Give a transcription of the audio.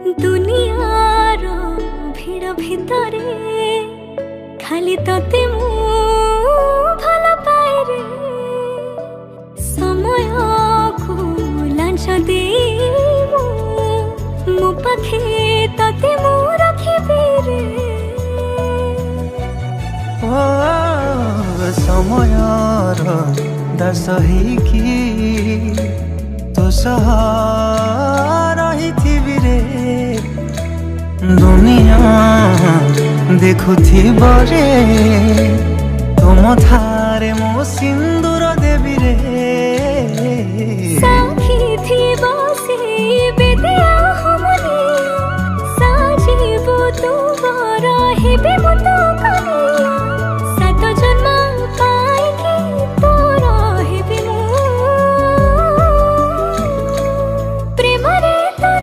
दुनियार भिड़ भितरे खाली तते मु भल पाए रे समय को लांछ दे मो पाखे तते मु रखिबे रे ओ समयर दास कि तो रही रे दुनिया देखुथी रे तुम थारे मो सिंदूर देवी रे साखी थी बसे बेदिया हमनी साजीबो तुमारा हेबे मत